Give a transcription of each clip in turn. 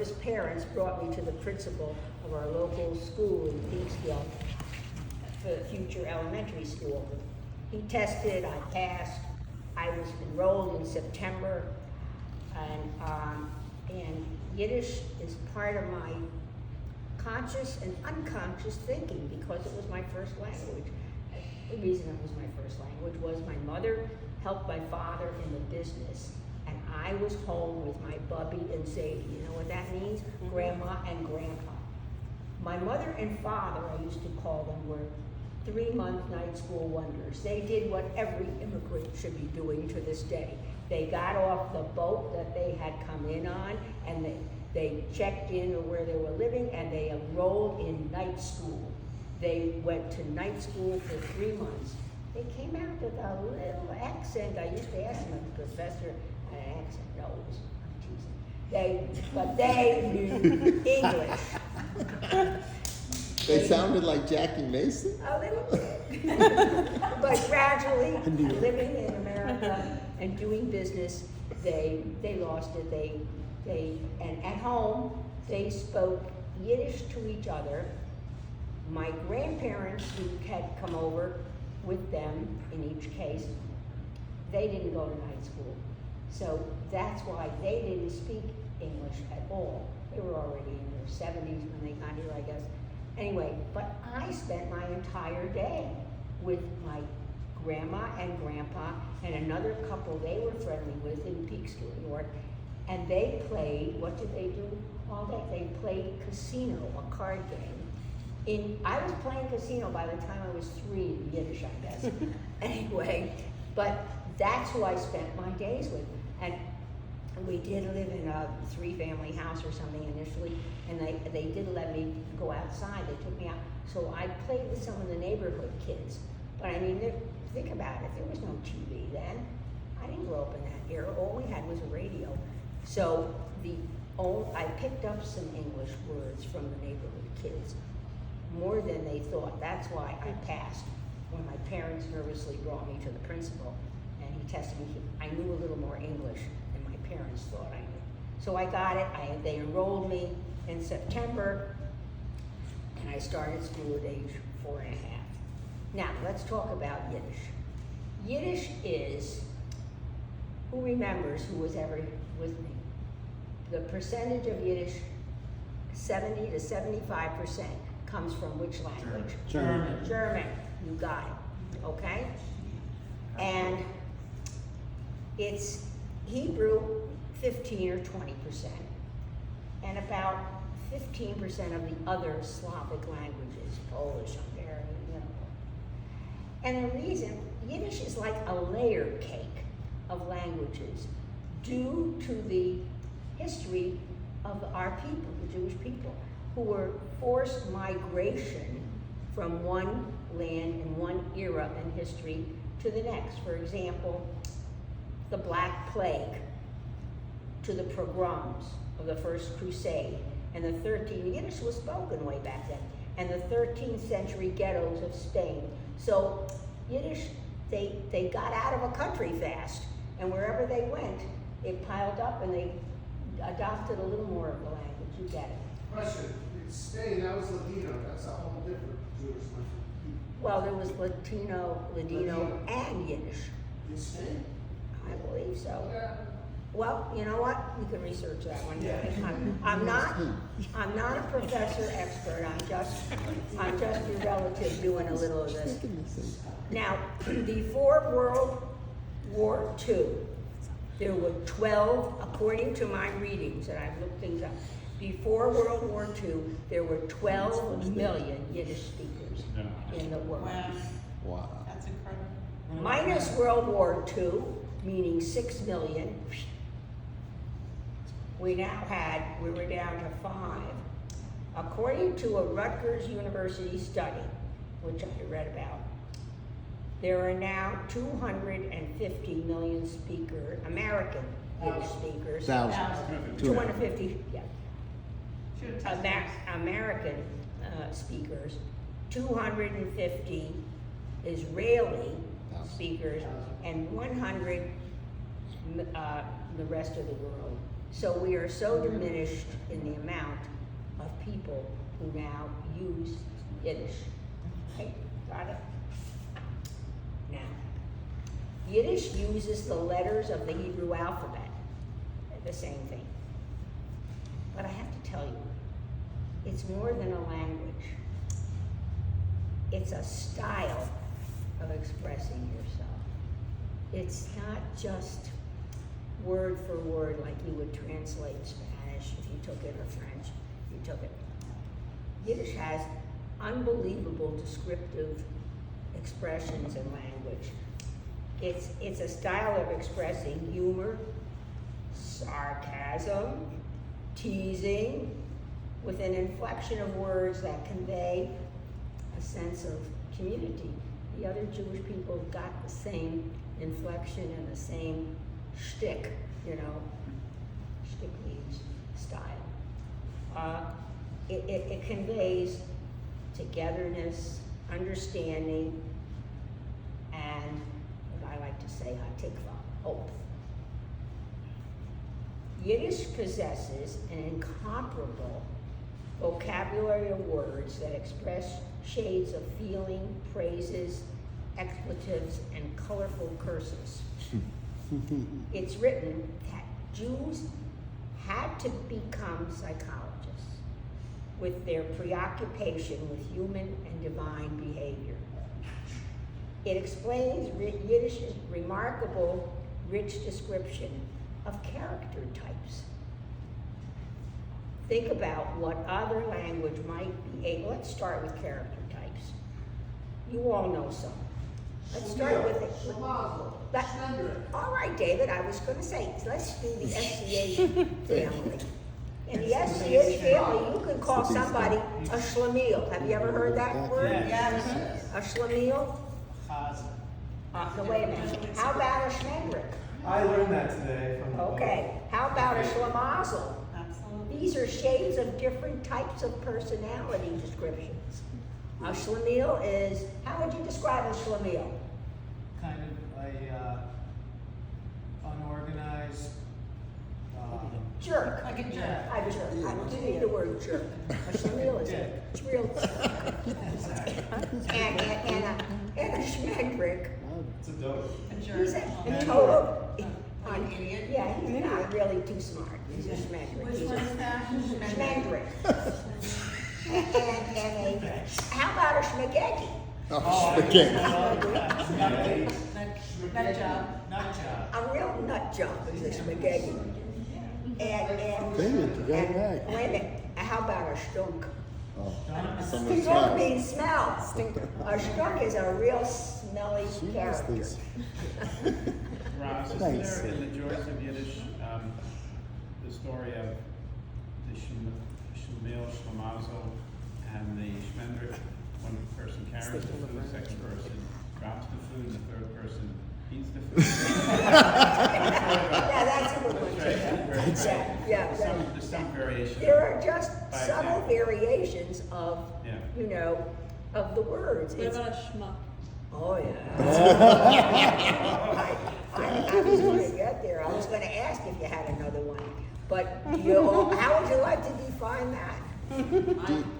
his parents brought me to the principal of our local school in Peekskill for the future elementary school. He tested, I passed, I was enrolled in September, and Yiddish is part of my conscious and unconscious thinking because it was my first language. The reason it was my first language was my mother helped my father in the business, and I was home with my bubby and Zadie. You know what that means? Grandma and grandpa. My mother and father, I used to call them, were 3-month night school wonders. They did what every immigrant should be doing to this day. They got off the boat that they had come in on, and they checked in where they were living, and they enrolled in night school. They went to night school for 3 months. They came out with a little accent. I used to ask them, professor, an accent? No, I'm teasing. But they knew English. They sounded like Jackie Mason? A little bit. But gradually, living in America and doing business, they lost it. And at home, they spoke Yiddish to each other. My grandparents, who had come over with them in each case, they didn't go to night school. So that's why they didn't speak English at all. They were already in their 70s when they got here, I guess. Anyway, but I spent my entire day with my grandma and grandpa and another couple they were friendly with in Peekskill, New York, and they played, what did they do all day? They played casino, a card game. I was playing casino by the time I was 3 in Yiddish, I guess. Anyway, but that's who I spent my days with. And we did live in a 3-family house or something initially, and they did let me go outside. They took me out. So I played with some of the neighborhood kids. But I mean, think about it. There was no TV then. I didn't grow up in that era. All we had was a radio. So I picked up some English words from the neighborhood kids, more than they thought. That's why I passed. When my parents nervously brought me to the principal, and he tested me, I knew a little more English than my parents thought I knew. So I got it. They enrolled me in September, and I started school at age 4 and a half. Now, let's talk about Yiddish. Yiddish is, who remembers who was ever with me? The percentage of Yiddish, 70 to 75%, comes from which language? German. German, you got it, okay? And it's Hebrew, 15 or 20%, and about 15% of the other Slavic languages, Polish, Hungarian, you know. And the reason, Yiddish is like a layer cake of languages due to the history of our people, the Jewish people, who were forced migration from one land and one era in history to the next. For example, the Black Plague, to the pogroms of the First Crusade, and the Yiddish was spoken way back then, and the 13th century ghettos of Spain. So Yiddish, they got out of a country fast, and wherever they went, it piled up and they adopted a little more of the language. You get it. Question, in Spain, that was Ladino, that's a whole different Jewish language. Well, there was Ladino, and Yiddish. In Spain? I believe so. Yeah. Well, you know what? You can research that one. Yeah. I'm not a professor expert. I'm just your relative doing a little of this. Now, before World War II, there were 12, according to my readings, and I've looked things up. Before World War II, there were 12 million Yiddish speakers in the world. Wow. That's incredible. Minus World War II, meaning 6 million, we were down to 5. According to a Rutgers University study, which I read about, there are now 250 million American Yiddish speakers. 250, yeah. American speakers, 250 Israeli speakers, and 100 the rest of the world. So we are so diminished in the amount of people who now use Yiddish. Okay, got it? Now, Yiddish uses the letters of the Hebrew alphabet, the same thing. But I have to tell you, it's more than a language. It's a style of expressing yourself. It's not just word for word like you would translate Spanish if you took it, or French if you took it. Yiddish has unbelievable descriptive expressions and language. It's a style of expressing humor, sarcasm, teasing, with an inflection of words that convey a sense of community. The other Jewish people got the same inflection and the same shtick, you know. Shtick means style. It conveys togetherness, understanding, and what I like to say, hatikva, hope. Yiddish possesses an incomparable vocabulary of words that express shades of feeling, praises, expletives, and colorful curses. It's written that Jews had to become psychologists with their preoccupation with human and divine behavior. It explains Yiddish's remarkable, rich description of character types. Think about what other language might be able. Let's start with character types. You all know some. Let's start with it. All right, David, I was going to say, let's do the SCH family. In the SCH family, you can call somebody a schlemiel. Have you ever heard that word? Yes. A schlemiel? No, wait a minute. How about a schmendrick? I learned that today from the book. Okay. How about a schlemazel? Absolutely. These are shades of different types of personality descriptions. A schlemiel is, how would you describe a schlemiel? Kind of a unorganized. Jerk. Like a jerk. Yeah. A jerk. I would give you the word jerk. A schlemiel is a real and a schmendrick. It's a dope. A jerk. He's Oh. a total. Like an idiot? Yeah, he's not really too smart. He's a schmendrick. Which He's one a is that? schmendrick. How about a schmagegi? Oh, okay. Nut job. Nut job. A real nut job is a schmagegi. And David, you got it right. wait a minute. How about a stunk? Oh, Done. someone Stunk smells. means smell. A stunk is a real smelly She character. has Ross, isn't Thanks. there in the Joys of Yiddish, the story of the Shlemiel, Shlemazel, and the Schmendrick? One person carries the food, the second person drops the food, and the third person eats the food. Yeah, that's a good one. That's right. Yeah, There's some variation. there are just By subtle example. variations of, Yeah. you know, of the words. What It's, about a schmuck? oh yeah. I was going to get there. I was going to ask if you had another one, but how would you like to define that?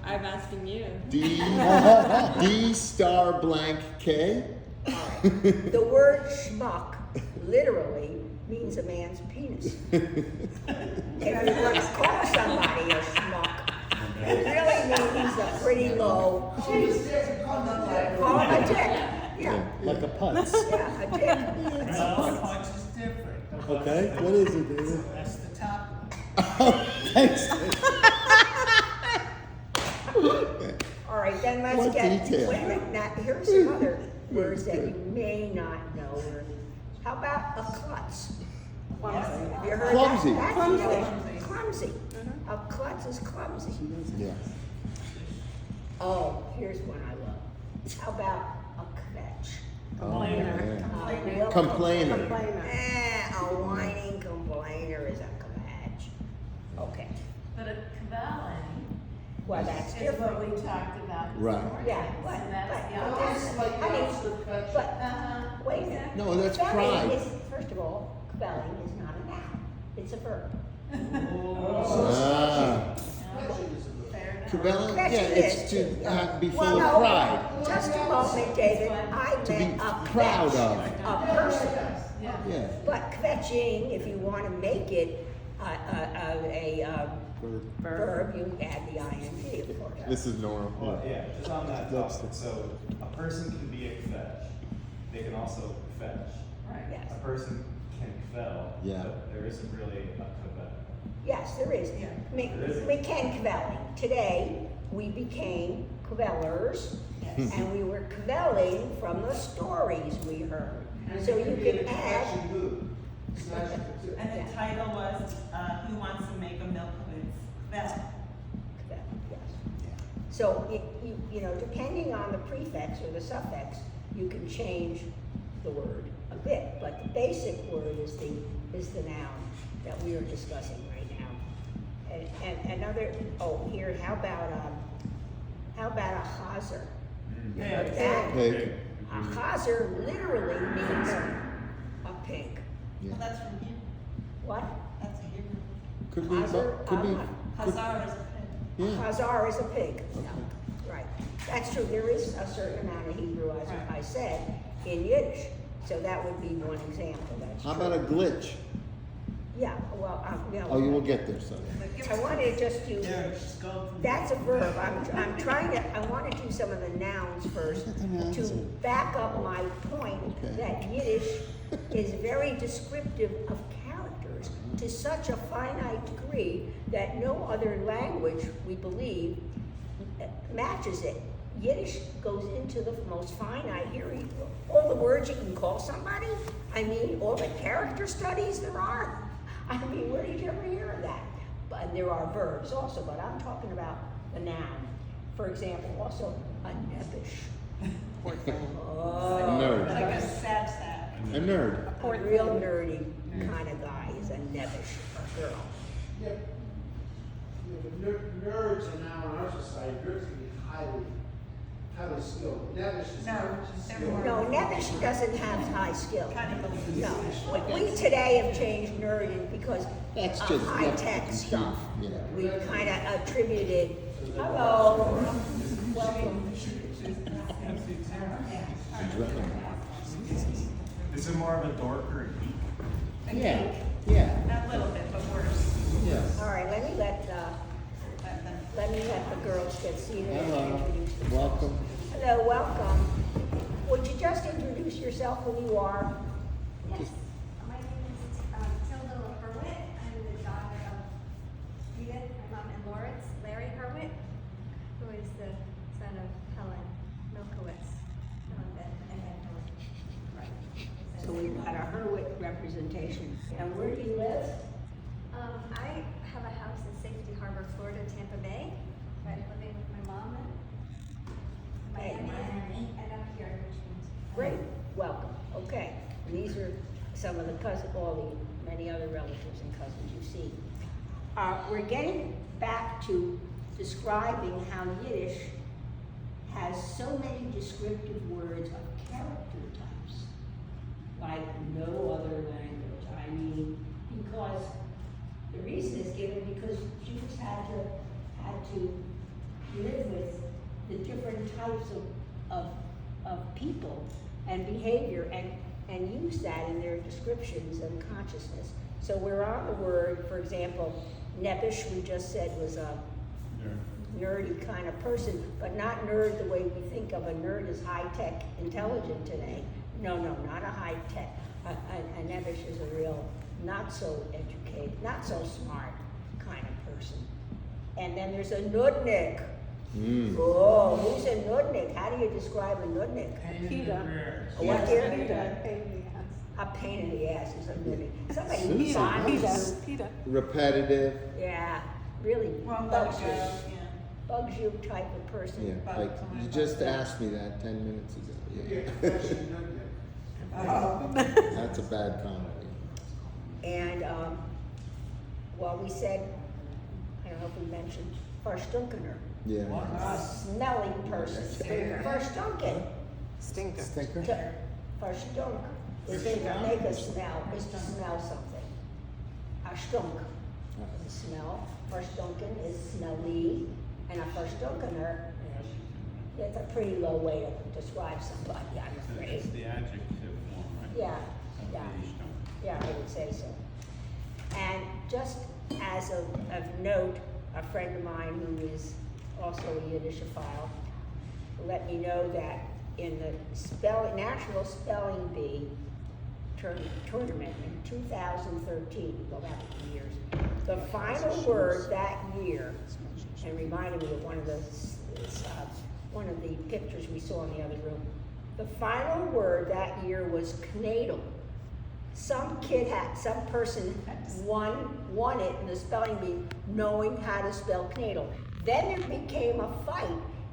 I'm asking you. D star blank K. All right. The word schmuck literally means a man's penis. If you want to call somebody a schmuck, it really means he's a pretty low. Call him a dick. Yeah, Like a putz. yeah, a dick. Well, punch is different. Okay, what is it, David? That's the top one. Oh, thanks. All right, then let's What get, detail? wait a minute, now, here's some other words that you may not know. How about a klutz? Have you heard Clumsy. that? That's Yiddish. Clumsy. A klutz is clumsy. Yeah. Oh, here's one I love. How about a kvetch? Oh, yeah. A real Complainer. A whining complainer is a kvetch. Okay, But a cavalling well, that's is different. what we talked about this Right. morning. Yeah, So but that's the that's, opposite. like I mean, opposite of fetch. but, Uh-huh. wait a minute. No, that's Kvelling pride. is, first of all, kvelling is not a noun, it's a verb. Ah. Fetching is a verb. Fair enough. Kveling? Fetching Yeah, it's is. to be full Well, of no, pride. just a moment, David, I To be meant a proud fetch, of. a person. Yeah. Yeah. But kvetching, if you want to make it a verb, you add the ing, of course. This is normal. Well, yeah, just on that That's- topic, so a person can be a fetch, they can also fetch. Right. Yes. A person can kvel, Yeah. but there isn't really a kvel. Yes, there is. Yeah. We can kvelling. Today, we became kvellers, Yes. and we were kvelling from the stories we heard. And So it you be in can a add, fetching mood. It's not just a- And the title was, Who Wants to Make a Milkowitz Vel? yes. So, you know, depending on the prefix or the suffix, you can change the word a bit, but the basic word is the noun that we are discussing right now. And another, here, how about a chazer? Yeah. That, Pig. a chazer literally means a pig. Yeah. Well, that's from Hebrew. What? That's a Hebrew. Could be, Chazer, could be, could- Hazar is a pig. yeah. Chazar is a pig. Okay. Right. That's true. There is a certain amount of Hebrew, as Right. I said, in Yiddish. So that would be one example. That's How true. about a glitch? Yeah, well, yeah. Oh, you will get there, son. I wanted to just do, Yeah, just go from. that's a verb. I'm trying to, I want to do some of the nouns first Look at the nouns to there. back up my point Okay. that Yiddish is very descriptive of characters to such a finite degree that no other language, we believe, matches it. Yiddish goes into the most finite. Here, all the words you can call somebody. I mean, all the character studies there are. I mean, where did you ever hear of that? But there are verbs also, but I'm talking about the noun. For example, also a nebbish. Oh, Nerd. Like a sad sad. A nerd. a real nerdy kind of guy is a nebbish, a girl. Yeah. Yeah, but nerds are now in our society, nerds can be highly skilled. Nebbish is No, not they're skilled. more- No, nebbish doesn't have high skill. Kind of No, we today have changed nerding because That's of just high-tech that's stuff. Yeah. We kind of attributed, hello, welcome. Is it more of a dork or a geek? Yeah. Yeah. A little bit, but worse. Yes. All right, let me let the girls get seated and Hello. introduce themselves. Welcome. Hello, welcome. Would you just introduce yourself, who you are? Yes, my name is Tilda Hurwitz. I'm the daughter of Edith, my mom, and Lawrence, Larry Hurwitz, who is the son of Helen Milkowitz. And then Helen. Right. So we've got a Hurwitz representation. And where do you live? I have a house in Safety Harbor, Florida, Tampa Bay. I'm living with my mom and Miami, and up here in Richmond. Great, welcome. Okay, and these are some of the cousins, all the many other relatives and cousins you've seen. We're getting back to describing how Yiddish has so many descriptive words of character types, like no other language. I mean, because the reason is given because Jews had to live with the different types of people and behavior and use that in their descriptions and consciousness. So we're on the word, for example, nebbish, we just said was a nerdy kind of person, but not nerd the way we think of a nerd as high-tech intelligent today. No, not a high-tech. A nebbish is a real not so educated, not so smart kind of person. And then there's a nudnik. Mm. Oh, who's a nudnik? How do you describe a nudnik? A what dear? A pain in the ass is a nudnik. Somebody who Susan, finds nice. you. Repetitive. Yeah, really Well, bugs go, you. yeah. Bugs you type of person. Yeah. Like you just asked me that 10 minutes ago. Yeah, Yeah. fetching, nerd, yeah. That's a bad comment. And, well, we said, I don't know if we mentioned, verstunkener, Yeah. a smelly person. Verstunken, Stinker. verstunk, is to make a smell, is to smell something. A stunk. The smell. Verstunken is smelly, and a verstunkener, it's a pretty low way to describe somebody, I'm It's afraid. the adjective form, right? Yeah, Of yeah. Yiddish tongue. Yeah, I would say so. And just as of note, a friend of mine who is also a Yiddishophile let me know that in the National Spelling Bee tournament in 2013, go back a few years, the final word that year, and reminded me of one of the pictures we saw in the other room. The final word that year was knadel. Some person won it in the spelling bee knowing how to spell knadel. Then there became a fight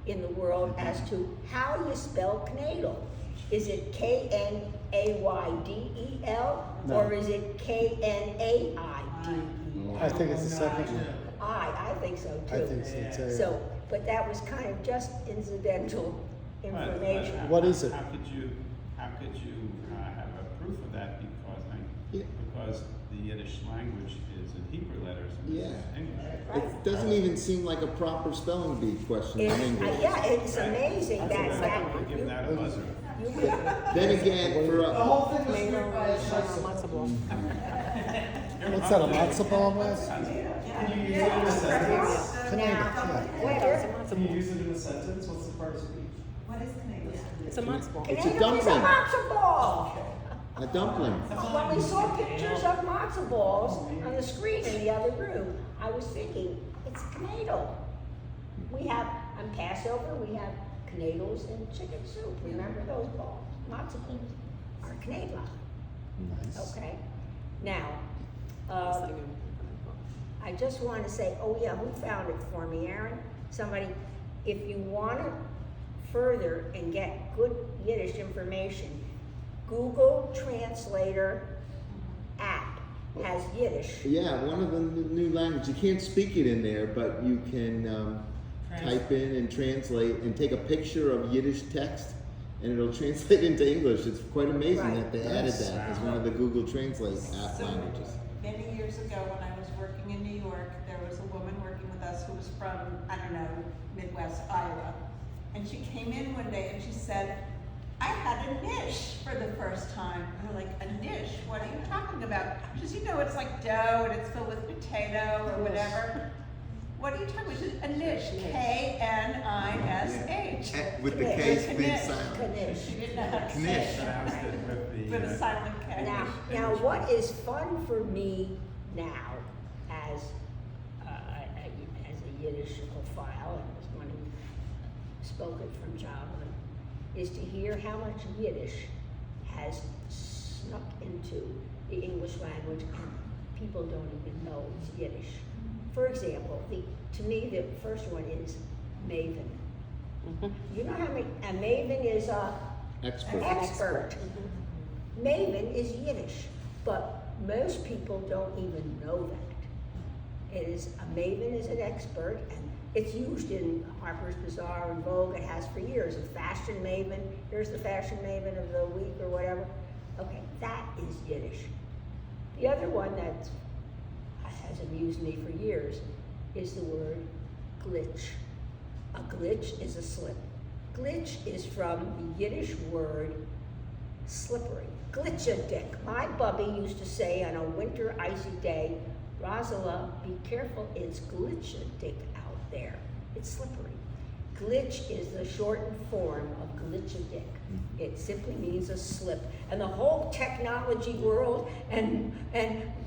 in the world as to how you spell knadel. Is it Knaydel, No. or is it Knaidel? I think it's the second one. I think so too. I think so too. So, but that was kind of just incidental information. What is it? How could you have a proof of that Yeah. because the Yiddish language is in Hebrew letters and this is Yeah. English. It doesn't even seem like a proper spelling bee question in English. Yeah, it's amazing that Give that a buzzer. Then again, for The whole thing was written by a What's that, a matzo ball, Wes? Can you use it in a sentence? Canada, Can you use it in a sentence? What's the part of speech? What is Canadian? It's a matzo ball. It's a It's a dumpling. matzo ball. A dumpling. When we saw pictures of matzo balls on the screen in the other room, I was thinking, it's knadel. We have, on Passover, we have knadels and chicken soup. Remember those balls? Matzo balls are knadel. Nice. Okay. Now, I just want to say, oh yeah, who found it for me, Aaron? Somebody, if you want to further and get good Yiddish information, Google Translator app has Yiddish. Yeah, one of the new languages. You can't speak it in there, but you can type in and translate and take a picture of Yiddish text, and it'll translate into English. It's quite amazing Right. that they added that as one of the Google Translate app So, languages. many years ago, when I was working in New York, there was a woman working with us who was from, I don't know, Midwest Iowa. And she came in one day and she said, I had a niche for the first time. And we're like, a niche? What are you talking about? She says, you know, it's like dough and it's filled with potato or whatever. What are you talking about? She said, a niche, K-N-I-S-H. With the Knish. K's With a being niche. silent. Knish. She didn't know how to say Knish. it. Pronounced it With a silent K. Now, what is fun for me now, as a Yiddishophile, and as one who spoke it from childhood, is to hear how much Yiddish has snuck into the English language and people don't even know it's Yiddish. For example, to me the first one is maven. You know how many, a maven is an Expert. expert. Maven is Yiddish, but most people don't even know that. A maven is an expert, and it's used in Harper's Bazaar and Vogue. It has for years. A fashion maven. Here's the fashion maven of the week or whatever. Okay, that is Yiddish. The other one that has amused me for years is the word glitch. A glitch is a slip. Glitch is from the Yiddish word slippery. Glitch-a-dick. My bubby used to say on a winter icy day, Rosala, be careful, it's glitch-a-dick out there. It's slippery. Glitch is the shortened form of glitch-a-dick. It simply means a slip. And the whole technology world and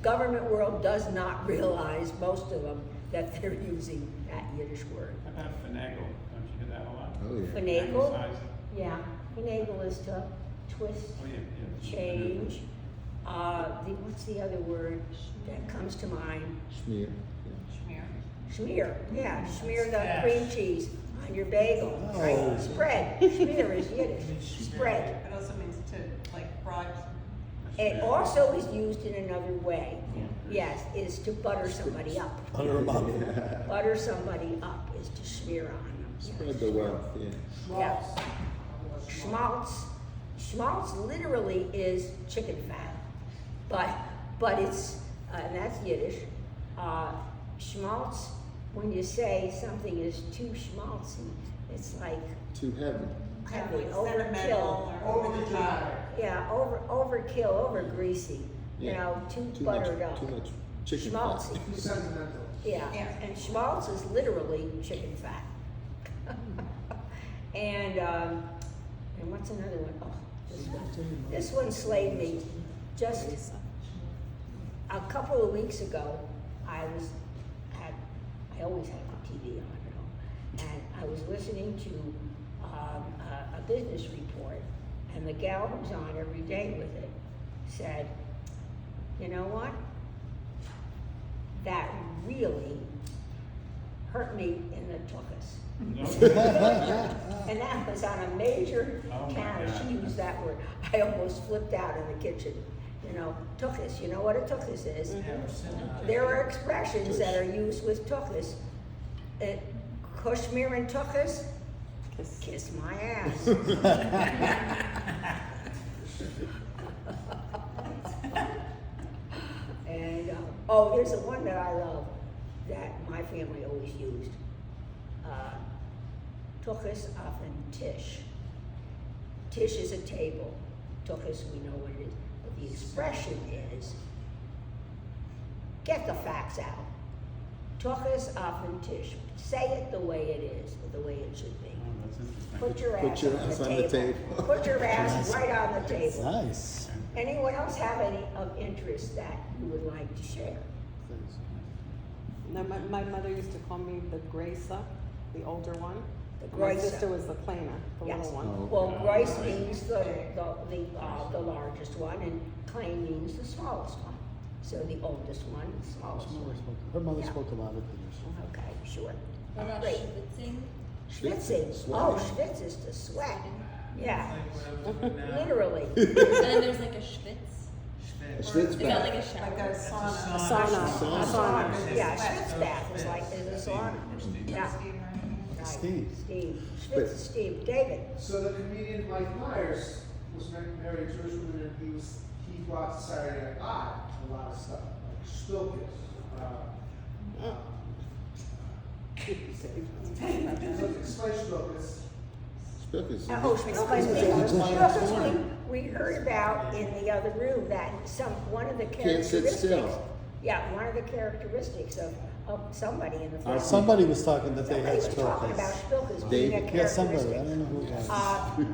government world does not realize, most of them, that they're using that Yiddish word. How about finagle? Don't you hear that a lot? Oh, yeah. Finagle? Anglicize it? Yeah, finagle is to twist, Oh, yeah, yeah. change. What's the other word that comes to mind? Schmear. Schmear, yeah, smear the cream cheese on your bagel, right? Oh. Spread, schmear is Yiddish, spread. It also means to, like, broad. It also is used in another way, yes, is to butter somebody up. Under a bottle. Butter somebody up is to smear on them. Spread the wealth, yeah. Yeah. Schmaltz. Schmaltz literally is chicken fat, but it's and that's Yiddish. Schmaltz, when you say something is too schmaltzy, it's like Too heavy. heavy, Sentimental overkill. or over the top. Yeah, overkill, over greasy, you Yeah. know, too much, buttered up. Too much chicken Schmaltzy. fat. Too sentimental. Yeah, Yeah. and schmaltz is literally chicken fat. And what's another one? Oh, this one slayed me. Just a couple of weeks ago, I always have the TV on at home, and I was listening to a business report, and the gal who's on every day with it said, you know what? That really hurt me in the tuchus. And that was on a major Oh my channel. God. She used that word. I almost flipped out in the kitchen. You know, tuchus. You know what a tuchus is? There are expressions that are used with tuchus. Kushmir and tuchus, kiss my ass. And oh, there's a one that I love that my family always used. Tuchus often tish. Tish is a table. Tuchus, we know what it is. But the expression is, get the facts out. Tuchus often tish. Say it the way it is, the way it should be. Oh, that's interesting. Put your ass, Put your ass on the table. Put your ass right on the table. Nice. Anyone else have any of interest that you would like to share? No, my mother used to call me the Gracer, the older one. The My Gracer. sister was the plainer, the Yes. little one. Oh. Well, Grace means the largest one, and Klein means the smallest one. So the oldest one, the smallest one. Her mother Yeah. spoke a lot of Yiddish. Okay, sure. What about Great. schwitzing? Schwitzing. Sweating. Oh, schwitz is to sweat. Yeah, literally. And then there's like a schwitz. A schwitz Is that like bath. a shower? Like a sauna. Sauna. Sauna. Yeah, schwitz bath is like, is a sauna. Yeah. Right. Steve. Steve. Schwitz is Steve. David. So the comedian Mike Myers was married to a Jewish woman, and he brought to Saturday Night Live a lot of stuff, like Spilkus. Explain Spilkus. Spilkus. Oh, Schwitz. We heard about in the other room that one of the Can't sit characteristics. still. Yeah, one of the characteristics of somebody in the family. Somebody was talking that they had Somebody was talking about spilkers. Spilkus being a David. Yeah, somebody, I characteristic. don't know who it was.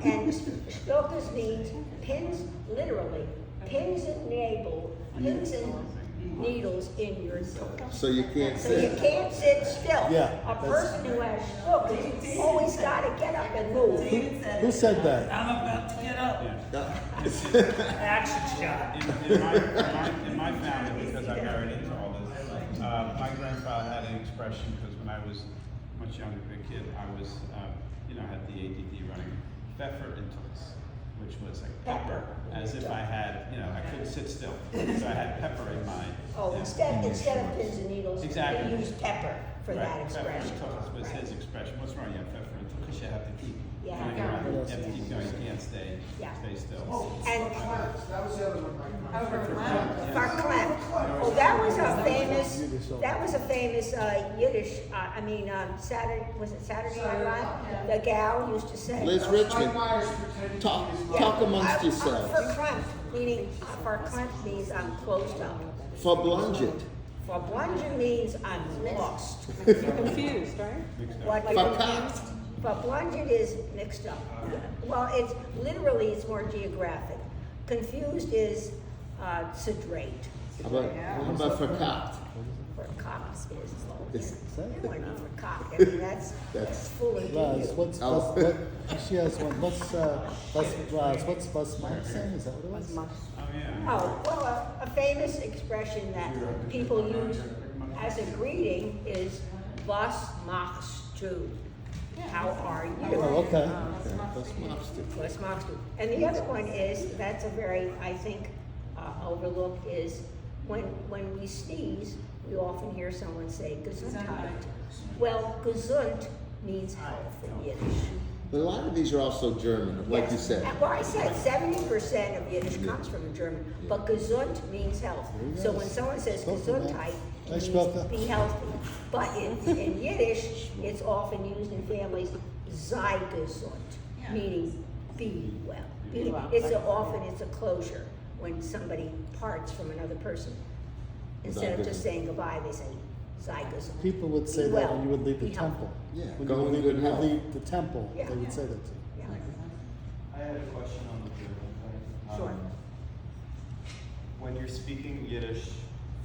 And Spilkus means pins, literally, pins and needles in your tuchus. So you can't So you sit. can't sit still. Yeah, A that's- person who has Spilkus always gotta get up and move. Who said that? I'm about to get up. Yeah. Action shot. In my family, because I married into all this, my grandfather had an expression, because when I was much younger, a kid, I was, had the ADD running, pfeffer and tuchus, which was like pepper, as if I had, I couldn't sit still. So I had pepper in my. Oh, instead of pins and needles, Exactly. they use pepper for that Right, pepper and expression. tuchus was his expression. What's wrong? You have pepper and tuchus, you have to keep Yeah. going around. You have to keep going, you can't stay Yeah. still. And That was the other one, Mike Myers. Verklempt. Oh, that was a famous Yiddish, Saturday, was it Saturday Night Live? The gal used to say. Liz Mike Richmond, Myers pretended talk, to be his talk mother. amongst yourselves. Verklempt, meaning, verklempt means I'm closed up. Verblunget. Verblungen means I'm lost. You're confused, right? Mixed up. What Verklempt. Verblungen is mixed up. Well, it's more geographic. Confused is sadrate. How about verkapt? Verklempt is, It's- you want to be verklempt. I mean, that's full of Raz, you. what's Oh. what? She has one. What's bus saying? Is that what it was? Oh, yeah. Oh, well, a famous expression that people use as a greeting is "Was machst du?" How are you? Oh, okay. Das machst du. Was machst du? And the other one is, that's a very, I think, overlooked, is when we sneeze, we often hear someone say Gesundheit. Well, gesund means health in Yiddish. But a lot of these are also German, like you Yes. said. Well, I said 70% of Yiddish comes from German, but gesund means health. So when someone says Spoken Gesundheit, Ich means spreche. be healthy. But in Yiddish, it's often used in families, sei gesund, Yeah. meaning be well. Be well. Often it's a closure when somebody parts from another person. Instead of just saying goodbye, they say sei gesund. People would say Be that well, when you would leave the be healthy. temple. Yeah, When go you in would good leave, health. leave the temple, Yeah. they would say that to you. Yeah. I had a question on the German thing. Sure. When you're speaking Yiddish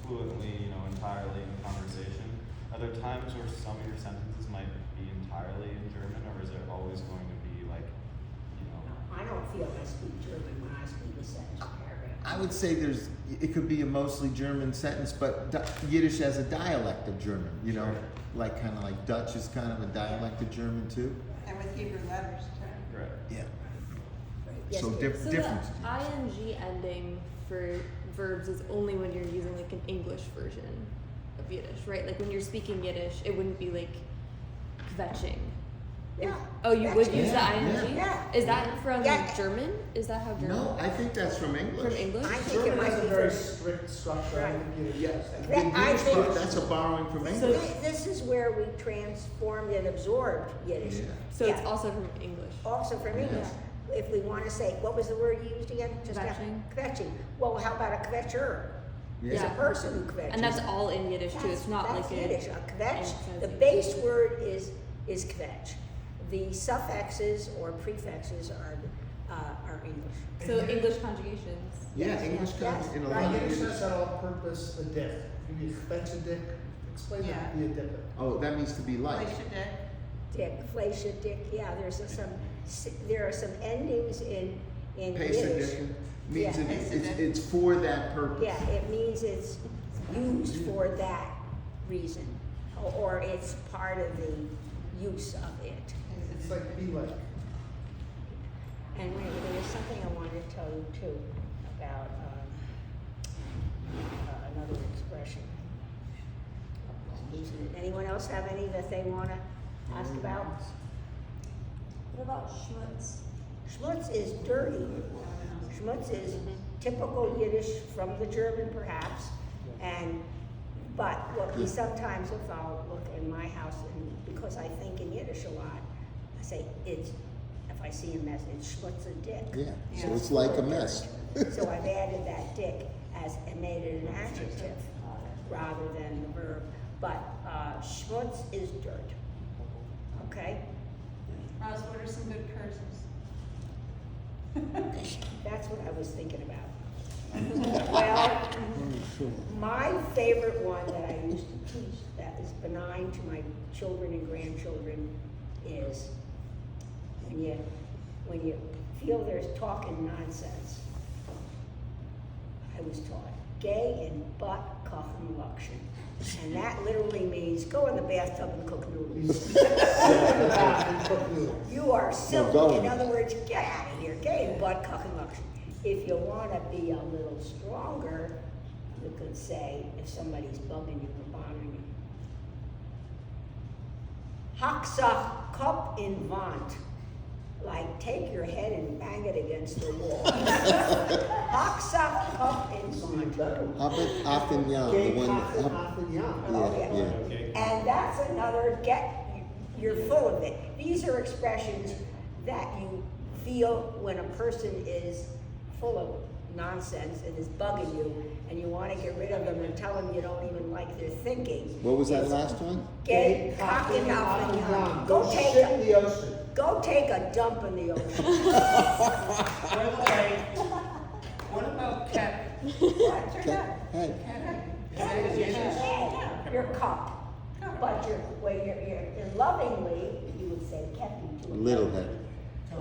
fluently, entirely in conversation, are there times where some of your sentences might be entirely in German, or is it always going to be like, I don't feel I speak German when I speak a sentence or paragraph. I would say it could be a mostly German sentence, but Yiddish as a dialect of German, Sure. like kind of like Dutch is kind of a dialect of German too. And with Hebrew letters too. right? Yeah. Yes, So dear. So different. the ing ending for verbs is only when you're using like an English version of Yiddish, right? Like when you're speaking Yiddish, it wouldn't be like kvetching. Yeah. Oh, you would use Yeah, the ing? yeah. Is that from Yeah. German? Is that how German? No, I think that's from English. From English? I think it German might has be a very from- strict structure. I Right. think Yeah, That- I Yiddish, think- that's a borrowing from So English. this is where we transformed and absorbed Yiddish. Yeah. So it's Yeah. also from English. Also from English. If we want to say, what was the word you used again? Just now? Kvetching. Kvetching. Well, how about a kvetcher? It's a Yeah. person who kvetches. And that's all in Yiddish too. It's not That's like Yiddish. a A kvetch, emphasizing. the base word is kvetch. The suffixes or prefixes are English. So English conjugations. Yeah, English comes in a Right. lot of Yiddish Yiddish. says that on purpose, a dick. You need fetch a dick. Explain Yeah. that, be a dicker. Oh, that means to be like. Place your dick. Dick, fleische, dick, yeah, there are some endings in Yiddish. Pesach means Yeah. it's for that purpose. Yeah, it means it's used for that reason, or it's part of the use of it. It's like be like. And wait, there was something I wanted to tell you too about another expression. Anyone else have any that they want to ask about? What about schmutz? Schmutz is dirty. Schmutz is typical Yiddish from the German perhaps, but what we sometimes, if I'll look in my house, and because I think in Yiddish a lot, I say if I see a mess, it's schmutz a dick. Yeah, so it's like a mess. So I've added that dick and made it an adjective rather than the verb. But schmutz is dirt. Okay? Roz, what are some good curses? That's what I was thinking about. Well, my favorite one that I used to teach that is benign to my children and grandchildren is when you feel there's talking nonsense. I was taught gay and butt kochen lakshin. And that literally means go in the bathtub and cook noodles. You are silly. go. In other words, get out of here. Gay and butt kochen lakshin. If you want to be a little stronger, you could say, if somebody's bugging you or bothering you, Haksach kop in Wand. Like, take your head and bang it against the wall. Haksach kop in Wand. Habit Afen Yam, the one. Oh, Yeah, yeah. Okay. And that's another you're full of it. These are expressions that you feel when a person is full of nonsense and is bugging you, and you want to get rid of them and tell them you don't even like their thinking. What was that last one? Gay, cock and off and young. Go shit in the ocean. Go take a dump in the ocean. What about cat? What? Hey, Your cup. But you're lovingly, you would say kepi to a little head. A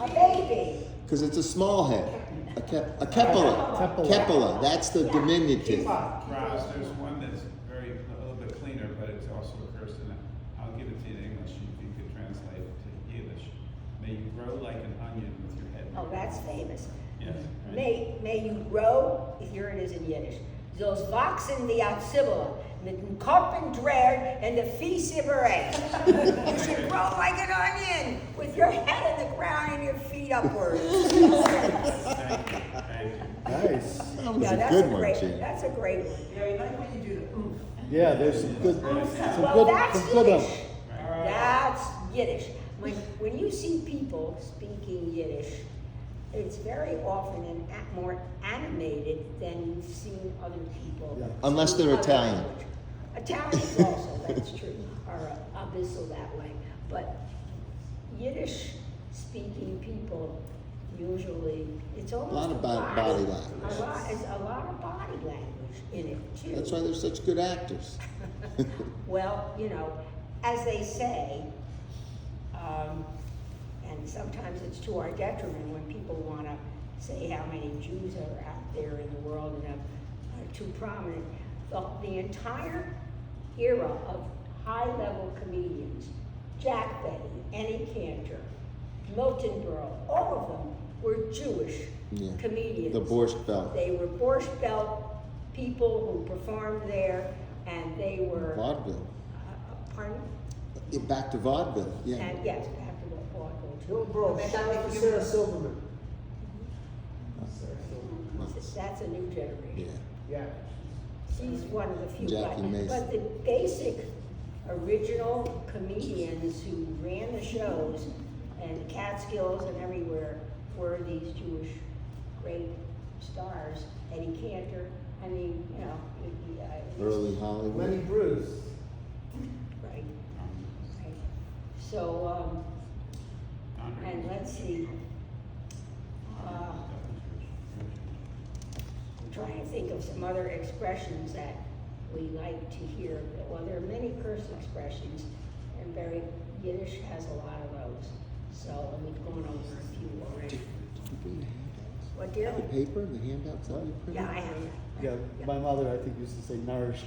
baby. Because it's a small head. A kepola. Kepola, that's the diminutive. Roz, there's one that's a little bit cleaner, but it's also a curse in it. I'll give it to you in English, if you could translate it to Yiddish. May you grow like an onion with your head. Oh, that's famous. Yes, right. May you grow, here it is in Yiddish. Zoals wachsen wie a Zwiebel, mit dem Kopf in Dreher and the Füße bereit. You should grow like an onion, with your head in the ground and your feet upwards. Thank you, thank you. Nice. That was Yeah, a that's good a one, great, Jim. that's a great one. Yeah, you like when you do the oomph. Yeah, there's some good, Well, that's some good Yiddish. Right. That's Yiddish. When you see people speaking Yiddish, it's very often more animated than you've seen other people. Yeah. Unless they're speak other Italian. language. Italians also, that's true, are a bisl that way. But Yiddish speaking people, usually, it's almost A lot of body language. It's a lot of body language in it too. That's why they're such good actors. Well, as they say, and sometimes it's to our detriment when people want to say how many Jews are out there in the world and are too prominent. The entire era of high-level comedians, Jack Benny, Eddie Cantor, Milton Berle, all of them were Jewish Yeah. comedians. The Borscht Belt. They were Borscht Belt people who performed there, and they were. Vaudeville. Pardon? Back to vaudeville, yeah. And yes, after the vaudeville Bill too. Bro, shout out to Sarah Silverman. Sarah Silverman. That's a new Yeah. generation. Yeah. She's one of the few. Jackie Mason. But the basic original comedians who ran the shows and the Catskills and everywhere were these Jewish great stars. Eddie Cantor, Early Hollywood. Lenny Bruce. Right. Right. So, and let's see. I'm trying to think of some other expressions that we like to hear. Well, there are many curse expressions, and Yiddish has a lot of those. So we've gone over a few already. Did you bring the handouts? What, dear? The paper, the handouts that you printed? Yeah, I have that. Yeah, my mother, I think, used to say nourish.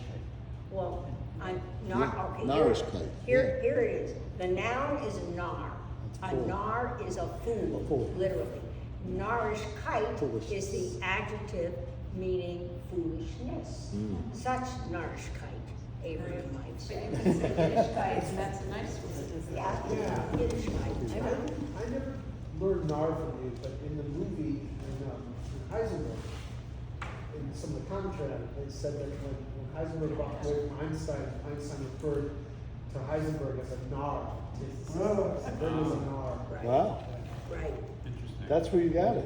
Well, I'm Yeah, not, okay. Narishkeit, Here it is. The noun is nar. A Fool. nar is a A fool, fool. literally. Narishkeit Foolish. is the adjective meaning foolishness. Such narishkeit, Abraham might say. Yiddish, that's a nice word, isn't it? Yeah, Yiddishkeit. I never learned NAR from you, but in the movie in Heisenberg, in some of the commentary, they said that when Heisenberg walked away from Einstein referred to Heisenberg as a NAR. There was a NAR. Right. Wow, Right. Interesting. that's where you got it.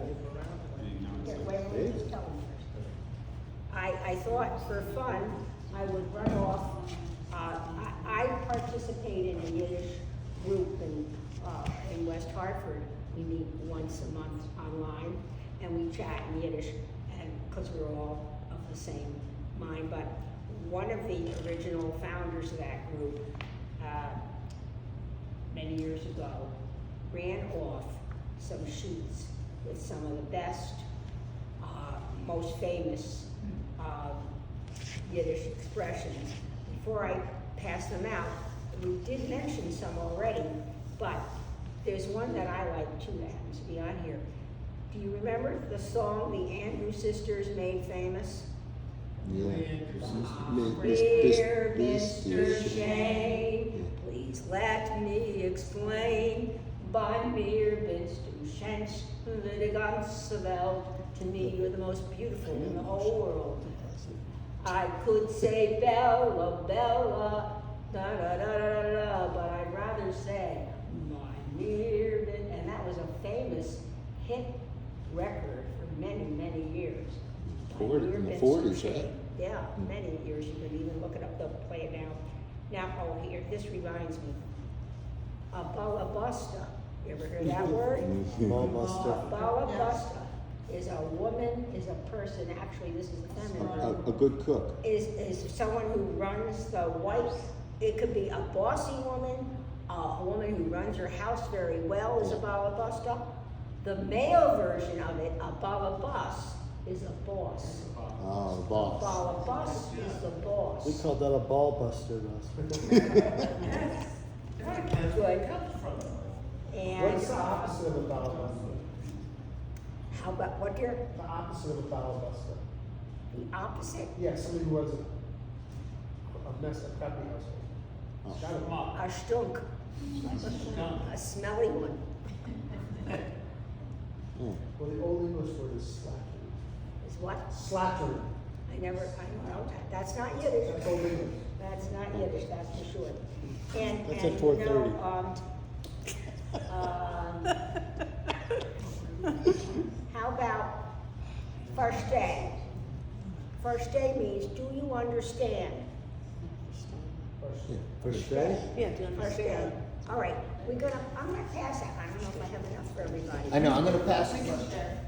Yeah, wait, let me just tell them first. I thought for fun, I would run off, I participate in a Yiddish group in West Hartford. We meet once a month online, and we chat in Yiddish, and because we're all of the same mind. But one of the original founders of that group, many years ago, ran off some shoots with some of the best, most famous Yiddish expressions. Before I pass them out, we did mention some already, but there's one that I like too that happens to be on here. Do you remember the song the Andrews Sisters made famous? Yeah. Dear Mr. Shane, please let me explain. By mir bist du schönst in der ganzen Welt. To me, you're the most beautiful in the whole world. I could say Bella, Bella, da da da da da da, but I'd rather say my dear, and that was a famous hit record for many, many years. In the 40s, right? Yeah, many years. You could even look it up. They'll play it now. Now, here, this reminds me. A balabusta. You ever heard that word? Ballbuster. A balabusta is a woman, is a person. Actually, this is a feminine. A good cook. Is someone who runs the white. It could be a bossy woman, a woman who runs her house very well is a balabusta. The male version of it, a balabus, is a boss. Oh, boss. Balabus is the boss. We call that a ball buster, Russ. Good. And What's the opposite of a balabuster? how about what dear? The opposite of a balabuster. The opposite? Yeah, somebody who runs a mess, a crappy household. It's gotta be. A stunk. A smelly one. Well, the old English word is slattery. Is what? Slattery. I don't know that. That's not Yiddish. That's old English. That's not Yiddish, that's for sure. And, That's and, at you 4:30. know, how about first day? First day means, do you understand? First day? Yeah, do you First day. understand? All right, I'm gonna pass that. I don't know if I have enough for everybody. I know, I'm gonna pass it.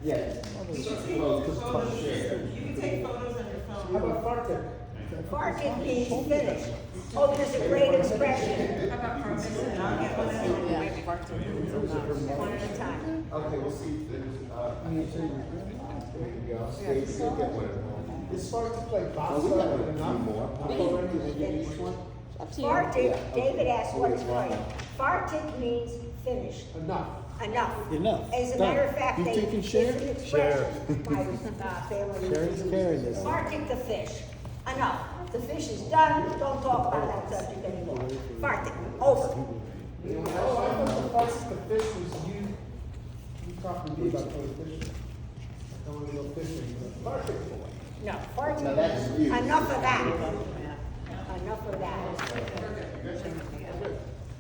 Yeah. You can take photos on your phone. How about Fartik? Farting means finished. Oh, there's a great expression. How about purpose? I'll get one of them. Yeah, part-time. One at a time. Okay, we'll see if there's, there you go. Steve, you'll get one at home. Is Fartik like Oh, we got Basel a few enough? more. Finished. one? Up to you. Farting, David asked what is farting. Farting means finished. Enough. Enough. Enough. As a Done. matter of fact, You they, taking it's share? an expression. My family. Sharing's caring this. Farting the fish. Enough. The fish is done. Don't talk about that subject anymore. Farting. Over. Oh, I thought the Fartik, the fish was you talking to me about going fishing. I don't want to go fishing, but Fartik. No, No, farting. that's you. Enough of that. Enough of that.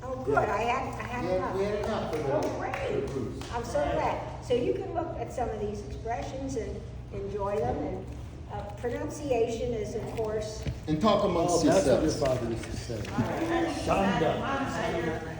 Oh, good. I had enough. We had enough for the. Oh, great. I'm so glad. So you can look at some of these expressions and enjoy them, and pronunciation is, of course, And talk amongst Oh, that's what your yourselves. father used to say. Shanda.